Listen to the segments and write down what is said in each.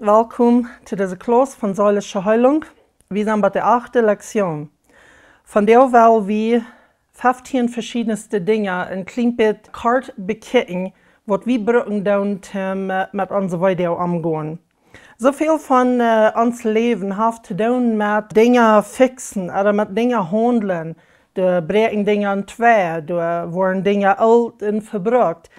welkom zu dieser Kurs von Seelische Heilung. Wir sind bei der 8. Lektion. Von der weil wir 15 verschiedenste Dinge ein klein bisschen kort bekijken, was wir brauchen, mit unserer Video umgehen. So viel von uns Leben hat zu tun mit Dingen fixen oder mit Dingen handeln. Da brechen Dinge in zwei, da werden Dinge alt und verbraucht.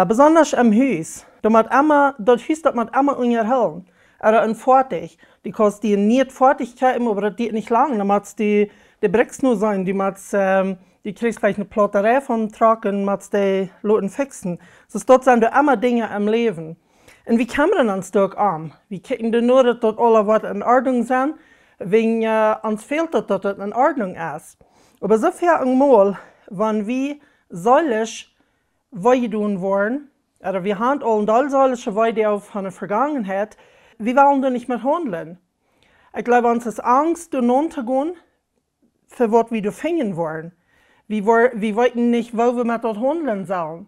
Besonders im Haus. Das Haus das man immer unterhalten. Oder in fertig. Because die nicht fertig kriegen, aber das geht nicht lang. Dann muss die Bricks nur sein. Die kriegst vielleicht eine Plotterei von Truck und musst die Leute fixen. So dort sind da immer Dinge im Leben. Und wie kommen wir uns dort an? Wir kicken nur, dass dort alle was in Ordnung sind, wegen uns fehlt, dass das in Ordnung ist. Aber so viel einmal, wenn wir solch weitun wollen, oder wir haben all solche Weide von der Vergangenheit, wir wollen da nicht mehr handeln. Ich glaube, uns ist Angst, da runterzugehen, für was wir da finden wollen. Wir wissen nicht, wo wir mit dort handeln sollen.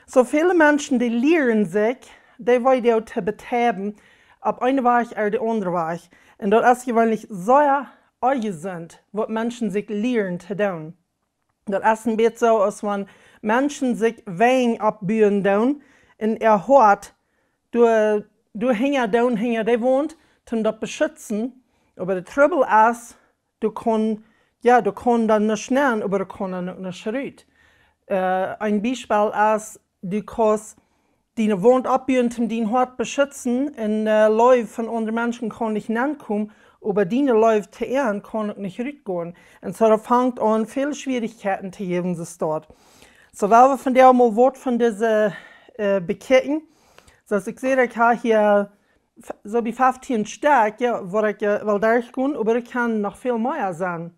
So viele Menschen, die lernen sich, die Weide zu betreiben, auf eine Weg oder die andere Weg. Und das ist gewöhnlich sehr sind, was Menschen sich lernen zu tun. Das ist ein bisschen so, als wenn Menschen sich Wein abbauen tun, und hört, du hänger die wohnt, um das beschützen, aber der Trouble ist, du kannst dann nicht schnell, aber du kannst dann nicht raus. Ein Beispiel ist, du kannst die wohnt abbauen, um den Hort beschützen, und Leute von anderen Menschen kann nicht hinkommen, aber die Leute zu ehren, kann ich nicht rausgehen. Und so fängt an, viele Schwierigkeiten zu geben, sich dort. So, weil wir von der mal Wort von dieser bekicken, so ich sehe, ich habe hier so wie 15 Stück, ja, wo ich will durchgehen, aber ich kann noch viel mehr sein.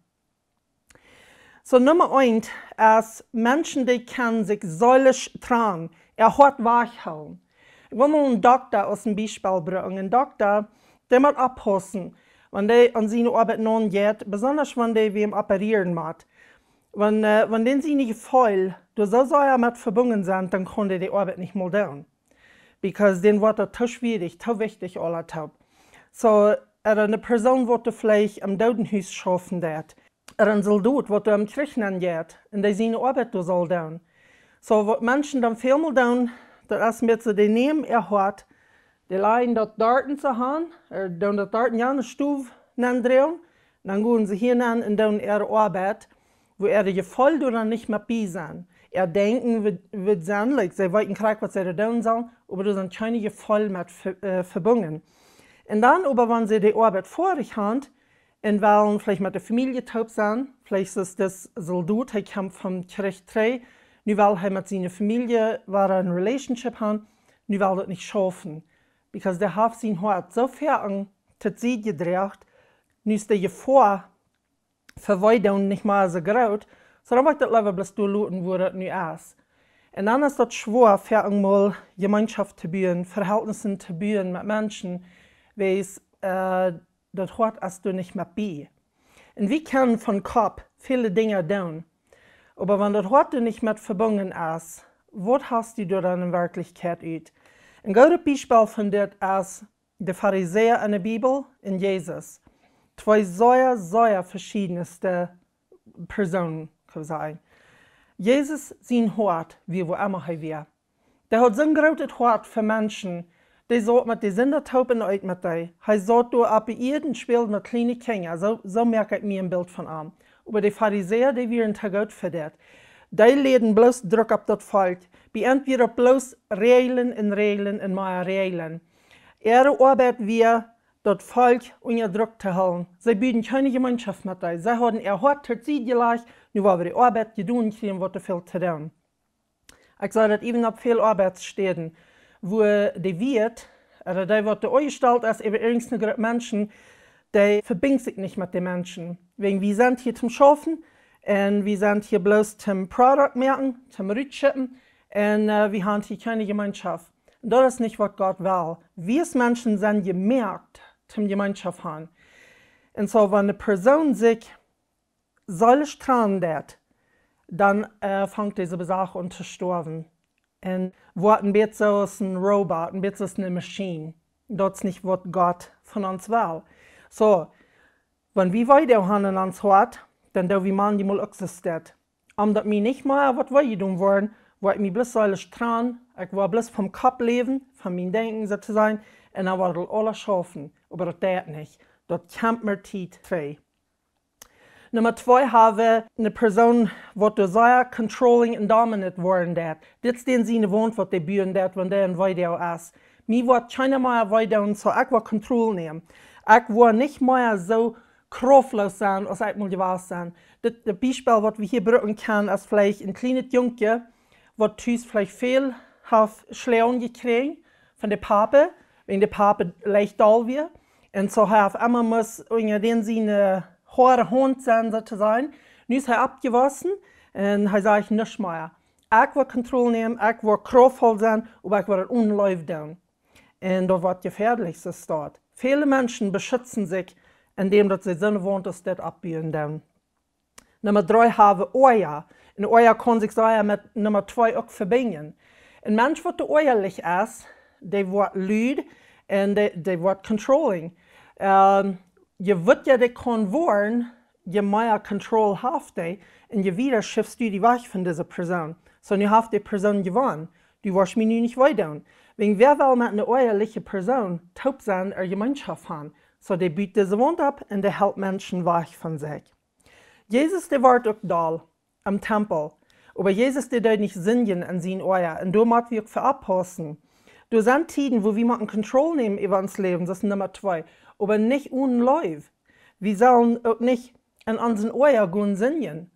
So, Nummer 1 ist, Menschen, die können sich säulich tragen, hat wachhalten. Ich will mal einen Doktor aus dem Beispiel bringen. Ein Doktor, der muss abpassen, wenn der an seine Arbeit non geht, besonders wenn der wem operieren macht. Wenn den sie nicht voll, du so sehr mit verbunden sind, dann kann der die Arbeit nicht mal tun. Because den wird das zu schwierig, zu wichtig, alles zu. So, eine Person, die vielleicht am Totenhaus schaffen wird, ein Soldat, der am Kirchen geht, und der seine Arbeit soll tun. So, was Menschen dann vielmal tun, das ist mit so, die nehmen hat, die leiden dort zu haben, dann dort ja eine Stufe drehen, dann gehen sie hier und tun ihre Arbeit, wo die voll oder nicht mehr bei sind. Denken wird sein, like, sie wollten kriegen, was sie da tun sollen, aber da sind keine voll mit verbunden. Und dann, aber wenn sie die Arbeit vor sich haben, und wollen vielleicht mit der Familie taub sein, vielleicht ist das Soldat, der kommt vom Krieg 3, nu will er mit seiner Familie eine Relationship haben, nu will das nicht schaffen. Because der hat sein Hart so fern zu sie gedreht, nu ist der Gefahr für Weidung nicht mehr so groß, so dann wird das lieber bloß durchluten, wo das nu ist. Und dann ist das schwer, für einmal Gemeinschaft zu bauen, Verhältnisse zu bauen mit Menschen, weil es das Hart ist du nicht mehr bei. Und wir können von Kopf viele Dinge tun. Aber wenn das Hart nicht mit verbunden ist, was hast du dann in Wirklichkeit aus? Ein gutes Beispiel von das ist der Pharisäer in der Bibel und Jesus. Zwei sehr verschiedenste Personen, kann ich sagen. Jesus, sein Hart, wie wo immer er war. Der hat so ein großes Hart für Menschen, die sagt mit den Sindertauben aus mit dir. Er sagt, du ab jeden spielt mit kleinen Kindern. So merke ich mir ein Bild von ihm. Aber die Pharisäer, die wären zu gut für das. Die legen bloß Druck auf das Volk. Bei entweder bloß Regeln und mehr Regeln. Ihre Arbeit wäre, das Volk unter Druck zu halten. Sie bieten keine Gemeinschaft mit dir. Sie haben ihr Hart zu sie gelegt, nur weil wir die Arbeit getan kriegen, was viel zu tun. Ich sage das eben auf viele Arbeitsstätten, wo die wird, oder die wird eingestellt ist, über irgendeine Gruppe Menschen, die verbindet sich nicht mit den Menschen. Wegen wir sind hier zum Schaffen und wir sind hier bloß zum Produkt merken, zum Rückschippen und wir haben hier keine Gemeinschaft. Und das ist nicht, was Gott will. Wir als Menschen sind gemerkt zum Gemeinschaft haben. Und so, wenn eine Person sich solch trandet, dann fängt diese Sache an zu sterben. Und wird ein bisschen so ein Robot, ein bisschen so eine Maschine. Das ist nicht, was Gott von uns will. So, wenn wir weiter haben in uns hat, dann da wir man die mal existiert. Omdat mir nicht mehr was wir tun wollen, war ich mir bloß alles dran, ich war bloß vom Kopf leben, von meinem Denken so zu sein, und dann war das alles schaffen. Aber das geht nicht. Das kämpft mir Zeit frei. Nummer 2 habe eine Person, die sehr controlling und dominant worden dat. Das ist den Sinne wohnt, was die büren dat, wenn der ein Video ist. Mir wird keiner mehr Video, so ich will Kontrolle nehmen. Ich will nicht mehr so kraftlos sein, als ich mal gewesen sein. Das Beispiel, was wir hier brauchen können, ist vielleicht ein kleines Junge, was vielleicht viel Schlägen gekriegt von der Papa, wenn der Papa leicht da wird. Und so hat immer muss in den Sinne hohe Hund sein, so zu sein. Nun ist er abgewaschen und er sagt nicht mehr. Ich will Kontrolle nehmen, ich will kraftvoll sein, aber ich will das unläufig tun. Und das wird gefährlich, so ist das. Viele Menschen beschützen sich, indem sie so wohnt, dass das abbieten. Nummer 3 haben Euer. Und Euer kann sich sehr mit Nummer 2 auch verbinden. Ein Mensch, der euerlich ist, der wird lüd und der wird controlling. Je wird ja die kann wollen, je mehr Kontrolle habt ihr, und je wieder schiffst du die Weg von dieser Person. So, du hast die Person gewonnen. Du wirst mich nicht weiter. Wenn wer will mit einer euerlichen Person taub sein oder Gemeinschaft haben, so der bietet diese Wund ab und der hält Menschen weg von sich. Jesus, der war auch da, am Tempel. Aber Jesus, der dort nicht singen an seinen Euer. Und da müssen wir auch verabpassen. Du sind Tiden, wo wir mal Kontrolle nehmen über uns Leben, das ist Nummer 2. Aber nicht unläufig. Wir sollen auch nicht an unseren Euer gehen singen.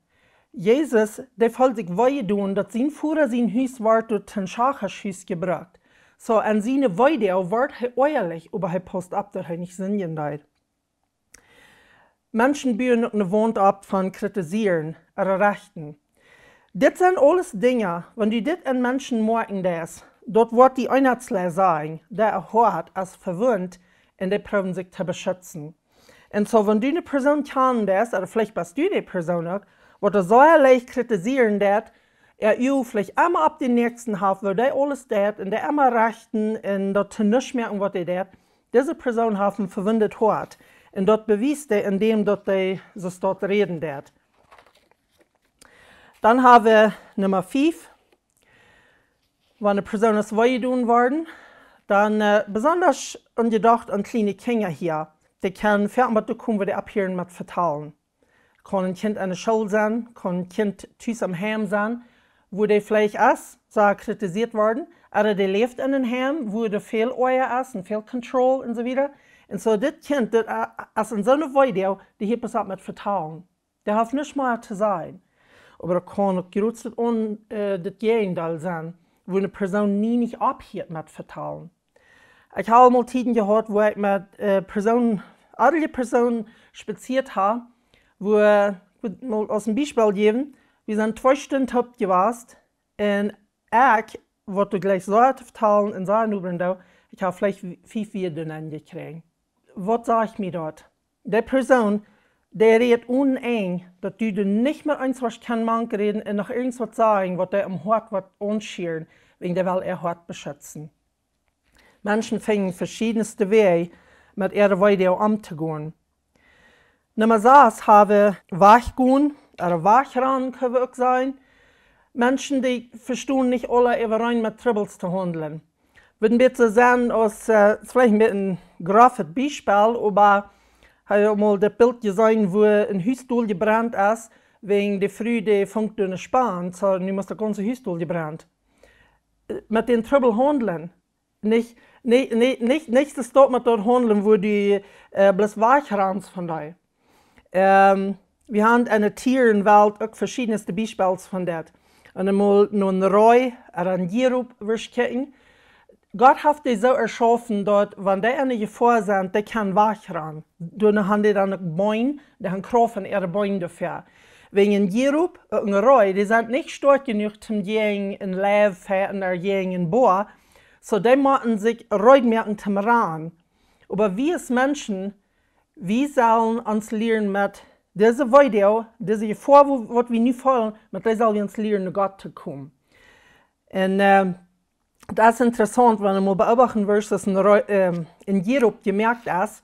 Jesus, der wollte sich wehe tun, dass sein Führer sein Haus wird durch den Schacherschüss gebracht. So, an seine Weide wird er euerlich, aber er passt ab, dass er nicht singen darf. Menschen bauen auch eine Wand ab von kritisieren oder Rechten. Das sind alles Dinge, wenn du das an Menschen merken lässt, dort wird die Einheitslehre sagen, der hört als verwöhnt und die probieren sich zu beschützen. Und so, wenn du eine Person kennst, oder vielleicht bist du die Person auch, wird er so leicht kritisieren, dass vielleicht immer ab den nächsten Haft, weil der alles dat und der immer rechten und dort nicht merken, was der dat. Diese Person haben verwendet hat. Und dort beweist er, indem dort die so dort reden dat. Dann haben wir Nummer 5. Wenn eine Person ist weitergetan worden, dann besonders angedacht an kleine Kinder hier. Die können fern mit kommen, wo die abhören mit vertalen. Kann ein Kind an der Schule sein, kann ein Kind tüß am Heim sein, wo die vielleicht ist, so kritisiert worden, oder die lebt in einem Heim, wo der viel Euer ist und viel Control und so weiter. Und so das Kind, das ist in so einer Weide, die hier was mit vertalen. Der hat nicht mal zu sein. Aber da kann auch gerüstet und das Gegenteil sein, wo eine Person nie nicht abhört mit vertalen. Ich habe mal Tiden gehört, wo ich mit andere Personen spaziert habe, wo ich mal aus dem Beispiel geben, wir sind 2 Stunden top gewesen und ich wollte gleich so vertalen in seinen Übrigen, ich habe vielleicht 5 Videos gekriegt. Was sage ich mir dort? Die Person, der redet uneng, dass du nicht mehr eins was kann man reden und noch irgendwas sagen, was der am Hort wird unschieren, wegen der will er Hort beschützen. Menschen finden verschiedenste Wege, mit ihrer Weide umzugehen. Nummer 6 haben Wachgehen, oder Wachran können wir auch sein. Menschen, die verstehen nicht alle überein mit Tribbles zu handeln. Würden wir zu sagen, aus vielleicht mit einem grafischen Beispiel, aber ich habe mal das Bild gesehen, wo ein Hausstuhl gebrannt ist, wegen der Früh, die fängt nicht sparen, so nun muss der ganze Hausstuhl gebrannt. Mit den Tribble handeln. Nicht das dort mit dort handeln, wo die bloß Wachranz von dir. Wir haben eine Tierenwelt auch verschiedenste Beispiele von das. Und einmal noch ein Reu oder ein Jerub wirken. Gott hat die so erschaffen, dass wenn die eine Gefahr sind, die kann wachran. Dann haben die dann Bäume, die haben Kraft von ihren Bäumen dafür. Wegen ein Jerub und ein Reu, die sind nicht stark genug zum Jägen in Lev oder Jägen in Boa, so die müssen sich Reu merken zum Ran. Aber wir als Menschen, wir sollen uns lernen mit diese Video, diese Gefahr, was wir nicht wollen, mit der sollen wir uns lernen, Gott zu kommen. Und Das ist interessant, wenn du mal beobachten wirst, dass in Europa gemerkt ist,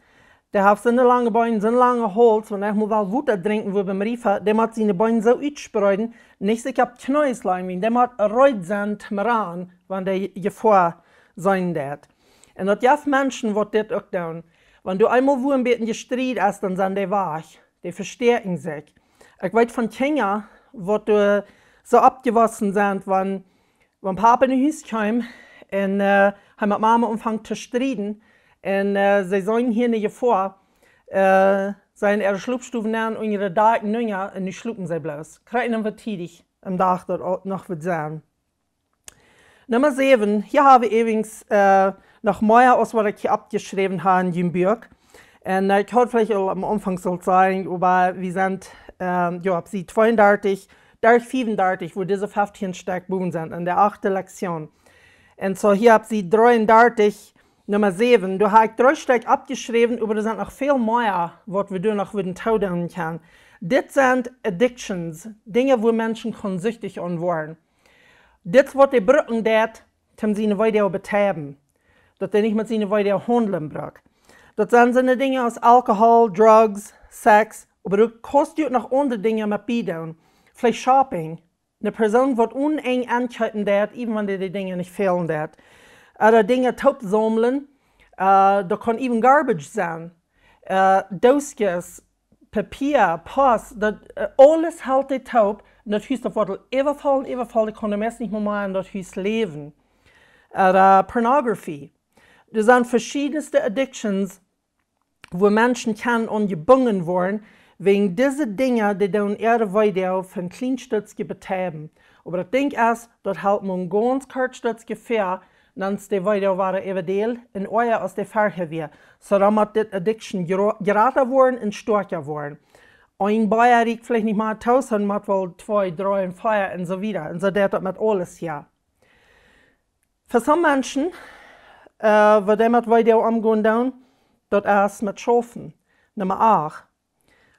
der hat so eine lange Beine, so eine lange Holz, wenn ich mal Wasser trinken will beim Riefen, der hat seine Beine so ausgespreiten, nicht sich ab Knäuslein, der hat Reutsen ran, wenn der Gefahr sein wird. Und das gibt Menschen, die das auch tun. Wenn du einmal wo ein bisschen gestreit hast, dann sind die wach, die verstärken sich. Ich weiß von Kindern, die so abgewaschen sind, wenn Papa in die Haus kam und haben mit Mama angefangen zu streiten und sie sagen hier nicht vor, seien ihre Schlupfstufen nehmen und ihre Daten Jünger und die schlucken sie bloß. Kriegen dann was tätig am Tag dort noch was sein. Nummer 7, hier habe ich übrigens noch mehr, als was ich hier abgeschrieben habe in dem Buch. Und ich hatte vielleicht am Anfang soll sagen, aber wir sind, ja, sie 32, 35, wo diese 15 Stück Buben sind, in der 8. Lektion. Und so hier habt sie 33, Nummer 7. Du hast 3 Stück abgeschrieben, aber da sind noch viel mehr, was wir noch mit dem Tod tun können. Das sind Addictions, Dinge, wo Menschen süchtig werden. Das, was die brücken, das, um sie weiter betreiben. Dass die nicht mit ihnen weiter handeln brauchen. Das sind so Dinge aus Alkohol, Drugs, Sex, aber du kannst auch noch andere Dinge mit beitragen. Vielleicht Shopping. Eine Person wird uneng anhalten, even wenn die Dinge nicht fehlen. Oder Dinge taub sammeln, da kann even Garbage sein. Doskes, Papier, Post, alles hält die taub. Und das Haus wird überfallen, die können meist nicht mehr in das Haus leben. Oder Pornography. Das sind verschiedenste Addictions, wo Menschen angebunden werden, wegen dieser Dinge, die dann ihre weiter von Kleinstützke betreiben. Aber das Ding ist, das hält man ganz kurz Gefahr, dann ist die weiter waren eventuell in euer aus der Färche wir. So dann muss die Addiction geraten werden und stärker werden. Ein Bayer riecht vielleicht nicht mal 1000, man wohl 2, 3 und 4 und so weiter. Und so das mit alles hier. Für some Menschen, wo damit weiter umgehen dann, das ist mit Schafen. Nummer 8.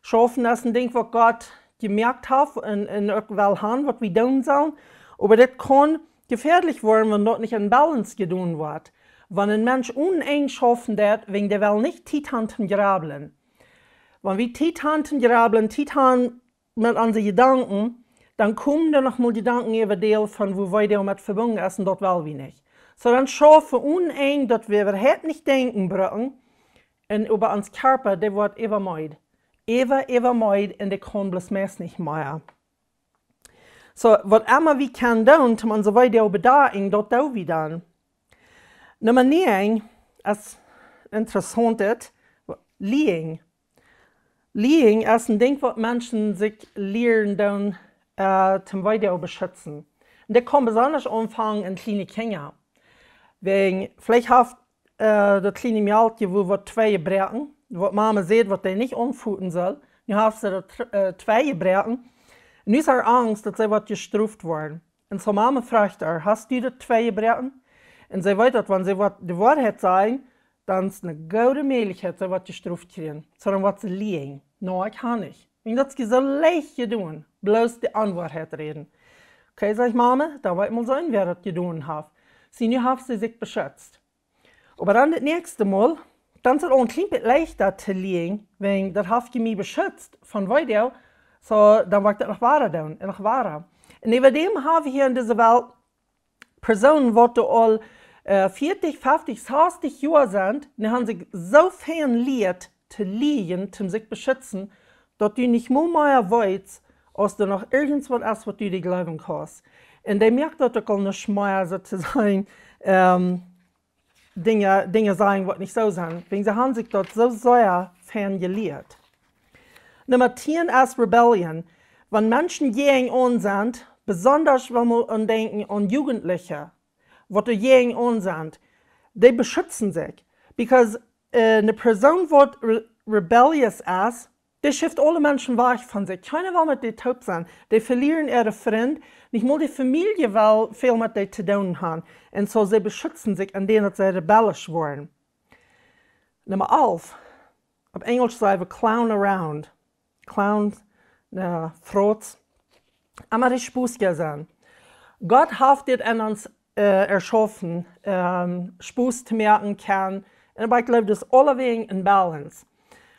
Schafen ist ein Ding, was Gott gemerkt hat und auch will haben, was wir tun sollen. Aber das kann gefährlich werden, wenn dort nicht ein Balance getan wird. Wenn ein Mensch uneng schaffen wird, wegen der will nicht Titanten grabeln. Wenn wir Titanten grabeln, Titan mit unseren Gedanken, dann kommen da noch mal Gedanken über die, von wo wir damit verbunden sind, und dort will wir nicht. So dann schaffen uneng, dass wir überhaupt nicht denken brauchen, und über uns Körper, der wird immer meid. Immer meid, und der kann bloß meist nicht mehr. So, was immer wir können tun, um uns weiter bedenken, das tun wir dann. Nummer 9 ist interessant, Lying. Lying ist ein Ding, was Menschen sich lernen, zum weiter beschützen. Und das kann besonders anfangen in kleinen Kindern. Wegen, vielleicht hat das kleine Mädchen, wo wir 2 brauchen, wo Mama sieht, was die nicht anfuten soll, dann hat sie 2 brauchen. Und nu ist er Angst, dass sie gestraft werden. Und so Mama fragt er, hast du die 2 brauchen? Und sie weiß, dass wenn sie die Wahrheit sagen, dann ist eine gute Möglichkeit, sie gestraft kriegen. So dann wird sie liegen. No, ich kann nicht. Und das ist so leicht getan, bloß die Unwahrheit reden. Okay, sag ich, Mama, da wird mal sein, wer das getan hat. Sie nu hat sie sich beschützt. Aber dann das nächste Mal, dann ist es auch ein klein bisschen leichter zu liegen, weil das hat mich beschützt von weiter. So, dann wird das noch wahrer tun, noch wahrer. Und neben dem haben wir hier in dieser Welt Personen, die all 40, 50, 60 Jahre sind, die haben sich so viel lehrt, zu liegen, um sich zu beschützen, dass du nicht mehr weißt, als du noch irgendwas ist, was du dir glauben kannst. Und die merkt das auch nicht mehr, sozusagen, Dinge sagen, was nicht so sind. Wegen sie haben sich dort so sehr ferngelehrt. Nummer 10 ist Rebellion. Wenn Menschen gegen uns sind, besonders wenn wir denken an Jugendliche, was gegen uns sind, die beschützen sich. Because eine Person, die rebellious ist, die schifft alle Menschen weg von sich. Keiner will mit denen taub sein. Die verlieren ihre Freunde. Nicht mal die Familie will viel mit denen zu tun haben. Und so sie beschützen sich, an denen sie rebellisch werden. Nummer 11. Auf Englisch sagen wir clown around. Clown, Frotz. Aber die Spuße sein. Gott haftet in uns erschaffen, Spaß zu merken kann. Und ich glaube, das ist alle wegen in Balance.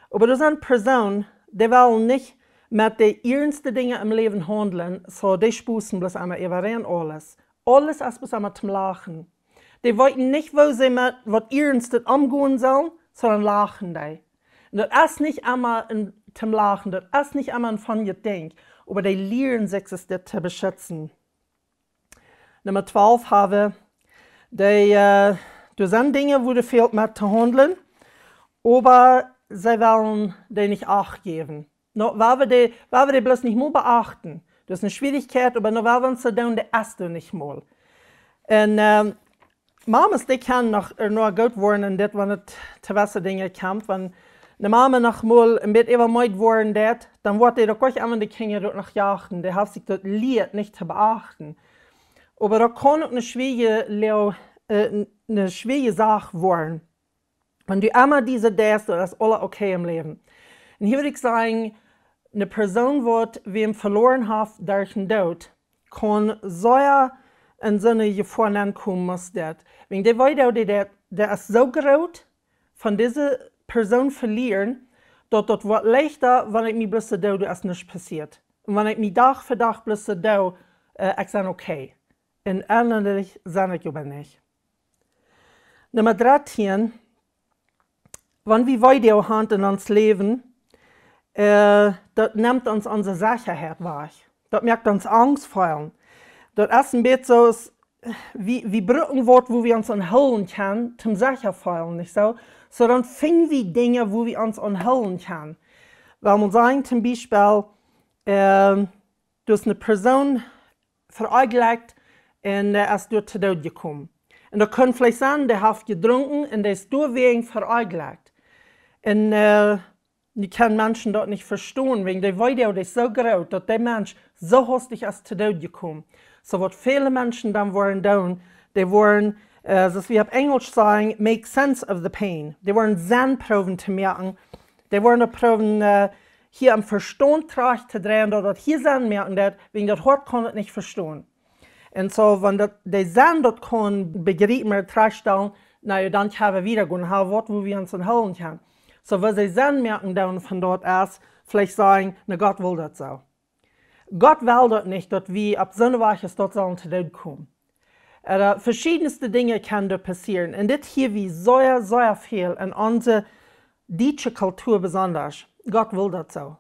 Aber das sind Personen, die wollen nicht mit den ernsten Dingen im Leben handeln, so die spusten bloß einmal überrennen alles. Alles ist bloß einmal zum Lachen. Die wollten nicht, wo sie mit was Ernstes umgehen sollen, sondern lachen die. Und das ist nicht einmal zum Lachen, das ist nicht einmal ein funny Ding, aber die lernen sich das zu beschützen. Nummer 12 haben das sind Dinge, wo du fehlt mit zu handeln, aber sie wollen die nicht Acht geben. No, weil wir die bloß nicht mal beachten. Das ist eine Schwierigkeit, aber nur weil wir uns so tun, die erste nicht mal. Und Mamas, die können noch gut werden, wenn es zu gewisse Dinge kommt. Wenn eine Mama noch mal ein bisschen übermüdet worden ist, dann wird die doch gleich einmal die Kinder dort noch jagen. Die haben sich das Lied nicht zu beachten. Aber da kann auch eine schwierige Sache werden. Wenn du einmal diese denkst, das ist alles okay im Leben. Und hier würde ich sagen, eine Person, die wem verloren hat durch den Tod, kann so in seine Gefahr kommen muss. Wenn die weiter, der ist so groß, von dieser Person verlieren, dass das wird leichter, wenn ich mich bloß so tue, dass nichts passiert. Und wenn ich mich Tag für Tag bloß so tue, ich sage okay. Und innerlich sage ich aber nicht. Nummer 13, wenn wir weiter haben in uns Leben, das nimmt uns unsere Sicherheit weg. Das macht uns Angst fallen. Das ist ein bisschen so, wie Brücken wird, wo wir uns anhalten können, zum Sicherfallen, nicht so? So dann finden wir Dinge, wo wir uns anhalten können. Weil man sagen, zum Beispiel, du hast eine Person verurteilt und er ist dort zu Tod gekommen. Und da kann vielleicht sein, der hat getrunken und der ist deswegen verurteilt. Und die können Menschen dort nicht verstehen, wegen der Video ist so groß, dass der Mensch so hastig ist zu Tod gekommen. So was viele Menschen dann wollen tun, die wollen, das wir auf Englisch sagen, make sense of the pain. Die wollen Sinnproben zu merken. Die wollen proben, hier am Verstand zu drehen, oder hier Sinn merken, wegen der Hort kann das nicht verstehen. Und so, wenn der Sinn dort kann begreifen oder tragstellen, naja, dann können wir wieder gehen, wo wir uns holen können. So, wenn sie Sinn merken dann von dort aus, vielleicht sagen, na Gott will das so. Gott will das nicht, dass wir ab so eine Weise dort sollen zu Tod kommen. Verschiedenste Dinge können da passieren. Und das hier wie sehr viel in unserer deutschen Kultur besonders. Gott will das so.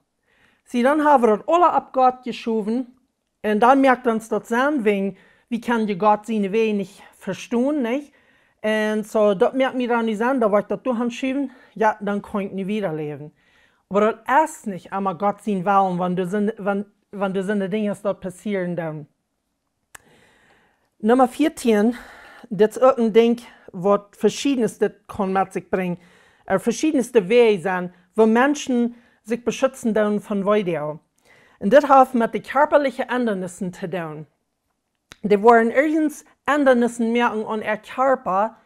Sie dann haben wir das alle ab Gott geschoben und dann merkt uns das an, wie kann die Gott seine Wege nicht verstehen, nicht? Und so, das merkt mir dann nicht an, da wollte ich das durchschieben, ja, dann kann ich nicht wieder leben. Aber das ist nicht einmal Gott sein Willen, wenn so eine Dinge dort passieren dann. Nummer 14, das ist auch ein Ding, was verschiedenste kann mit sich bringen, verschiedenste Wege sind, wo Menschen sich beschützen dann von Video. Und das hat mit den körperlichen Ändernissen zu tun. Die wollen irgendwas Ändernissen merken an ihr Körper,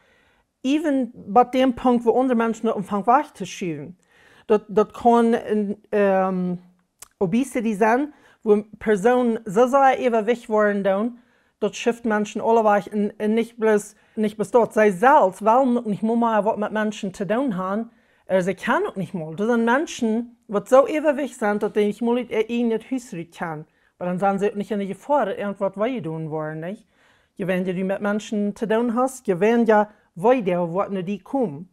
even bei dem Punkt, wo andere Menschen anfangen wegzuschieben. Das kann Obesity sein, wo Personen so sehr überwichtig werden dann, das schifft Menschen alle weg und nicht bloß dort. Sie selbst wollen nicht mal was mit Menschen zu tun haben, sie können auch nicht mal. Das sind Menschen, die so überwichtig sind, dass sie nicht mal in ihr Haus können. Weil dann sind sie auch nicht in der Gefahr, dass irgendwas weiter tun wollen, nicht? Wenn du mit Menschen zu tun hast, wenn ja weiter, was nicht die kommen.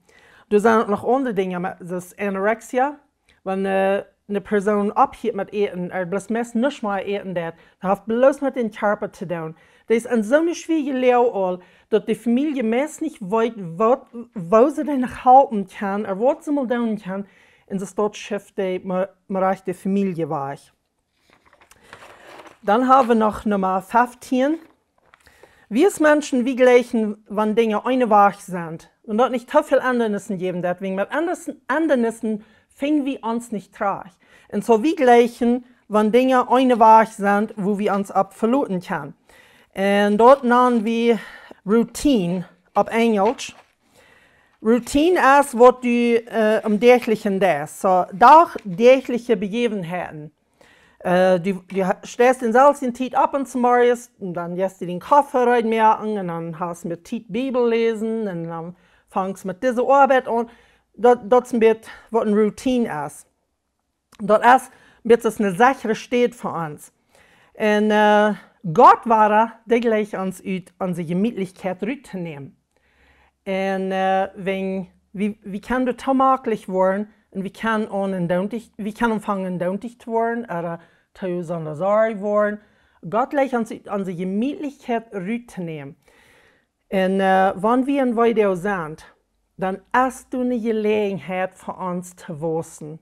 Da sind auch noch andere Dinge, das ist Anorexia. Wenn eine Person abhält mit Eten, bloß meist nicht mal Eten, das hat bloß mit dem Körper zu tun. Das ist ein so eine schwierige Lehre, dass die Familie meist nicht weiß, wo sie denn noch halten kann, oder was sie mal tun kann, und das dort schifft die Familie weg. Dann haben wir noch Nummer 15. Wir als Menschen, wie gleichen, wenn Dinge eine Wahrheit sind. Und dort nicht so viel Ändernissen geben, deswegen mit Ändernissen finden wir uns nicht traurig. Und so wie gleichen, wenn Dinge eine Wahrheit sind, wo wir uns verloren können. Und dort nennen wir Routine auf Englisch. Routine ist, was du im täglichen tust. So, tägliche Begebenheiten. Du stehst in selbst in Tiet ab und zu morgens und dann gehst du den Kaffee reinmerken und dann hast du mit Tiet Bibel lesen und dann fängst du mit dieser Arbeit an. Das ist ein bisschen, was eine Routine ist. Das ist ein bisschen eine sichere Stadt für uns. Und Gott war der gleich uns unsere Gemütlichkeit rüberzunehmen. Und wie kann das vermaklich werden? Und wie kann anfangen, dämtig zu werden oder tausend Sorge werden. Gott legt uns unsere Gemütlichkeit rüberzunehmen. Und wenn wir in Weidau sind, dann hast du eine Gelegenheit für uns zu wachsen.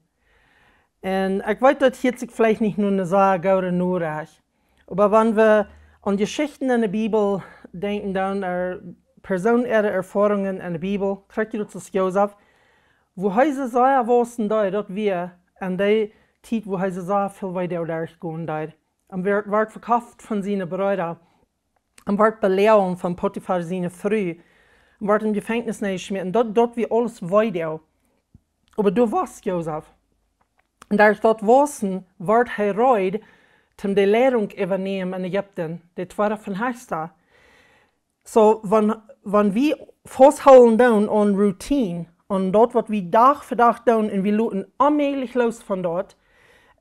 Und ich weiß, das hört sich vielleicht nicht nur eine Sache oder nur recht. Aber wenn wir an Geschichten in der Bibel denken, dann personelle Erfahrungen in der Bibel, kriegt ihr das Josef, wo heise sehr wussten, dass wir an der Zeit, wo heise sehr viel weiter durchgehen, und wird verkauft von seinen Brüdern, und wird belehrt von Potiphar seine Frau, und wird im Gefängnis geschmissen, dort wie alles weiter. Aber du weißt, Josef, und durch das Wissen wird reut, um die Lehrung übernehmen in Ägypten, die zweite von Hechster. So, wenn wir festhalten an Routine, und dort, was wir Tag für Tag tun, und wir luten allmählich los von dort,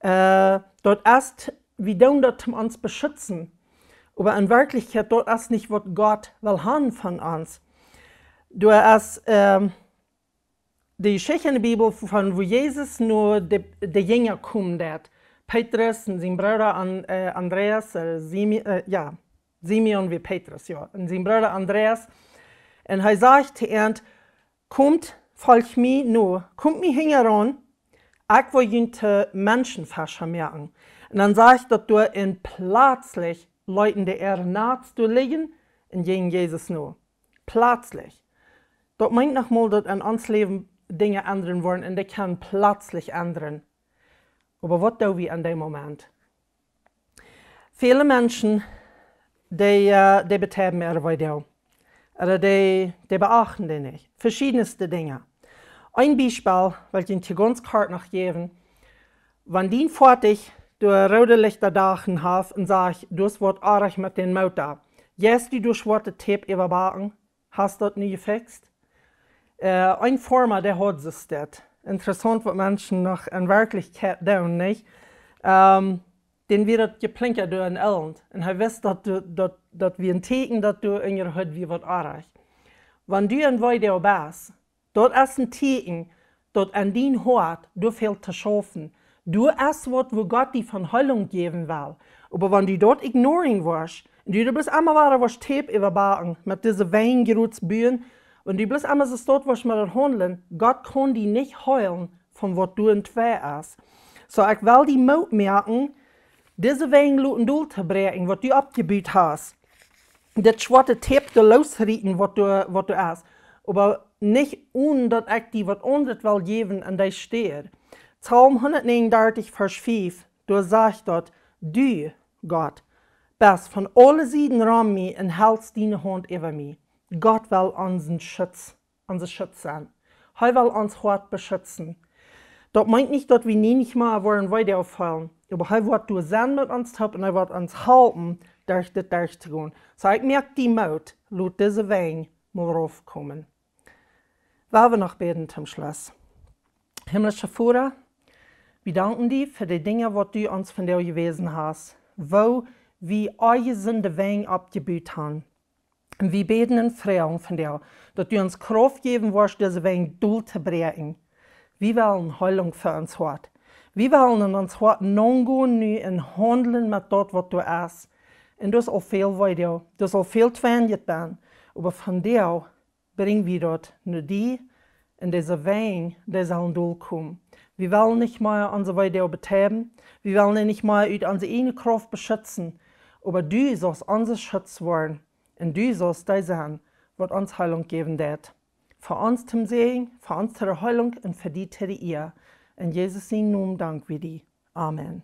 dort ist, wir tun das, um uns beschützen. Aber in Wirklichkeit, dort ist nicht, was Gott will haben von uns. Du hast die Geschichte in der Bibel, von wo Jesus nur die Jünger kommen hat. Petrus und sein Bruder Andreas, Simeon wie Petrus, ja, und sein Bruder Andreas. Und er sagt zu ihnen, kommt, folgt mir nur, kommt mir heran, ich will ihnen Menschenfascher merken. Und dann sagt dass du in plötzlich Leuten, die nahe zu liegen, und gegen Jesus nur. Plötzlich. Das meint nochmal, dass in uns Leben Dinge ändern wollen, und die können plötzlich ändern. Aber was tun wir in dem Moment? Viele Menschen, die betreiben ihre Weidau. Oder die beachten die nicht. Verschiedenste Dinge. Ein Beispiel, weil ich dir ganz kurz noch geben. Wenn die fertig durch rote Lichter dachen hast und sagst, du hast was arg mit dem Motor. Jetzt du durch schwarze Tape überbacken, hast du das nie gefixt? Ein Firma, der hat es das. Interessant, was Menschen noch in Wirklichkeit tun, nicht? Den wird das geplinkert durch ein Elend. Und er weiß, dass wir ein Teken, dass du in ihr Hütte wie was arg. Wenn du in Weidau bist, dort ist ein Teken, dass an dein Hort du viel zu schaffen. Du hast was, wo Gott dir von Heilung geben will. Aber wenn du dort ignorieren wirst, und du bist einmal weiter was Tape überbacken, mit diesen Weingerutsbühen, und du bist einmal so dort was mit dem Handeln, Gott kann die nicht heilen, von was du in zwei hast. So, ich will die Mut merken, diese Weingluten durchzubrechen, was du abgebaut hast. Das schwarze Tape da losrieten, was du hast. Aber nicht ohne, dass ich dir was anderes will geben, an dir steht. Psalm 139, Vers 5, du sagst dort, du, Gott, bist von allen Seiten ran mir und hältst deine Hand über mich. Gott will unser Schutz sein. Er will uns Hort beschützen. Das meint nicht, dass wir nicht mehr weiter auffallen. Aber er wird durch sein mit uns tun und er wird uns helfen, durch das durchzugehen. So, ich merke die Mut, lass diese Wein mal raufkommen. Wollen wir noch beten zum Schluss. Himmlischer Vater, wir danken dir für die Dinge, die du uns von dir gewesen hast, wo wir eure Sünde Wein abgebaut haben. Und wir beten in Freude von dir, dass du uns Kraft geben wirst, diese Wein durchzubrechen. Wir wollen Heilung für uns Hort. Wir wollen in uns Hort nachgehen und handeln mit dem, was du hast. Und das ist auch viel weiter. Das ist auch viel zwänget werden. Aber von dir bringen wir dort nur die, in diese Wein, die sollen durchkommen. Wir wollen nicht mehr unsere Weide betreiben. Wir wollen nicht mehr über unsere eigene Kraft beschützen. Aber du sollst unser Schutz werden. Und du sollst das sein, was uns Heilung geben wird. Für uns zum Segen, für uns zur Heilung und für die zur Ehre. In Jesus' Namen danken wir dir. Amen.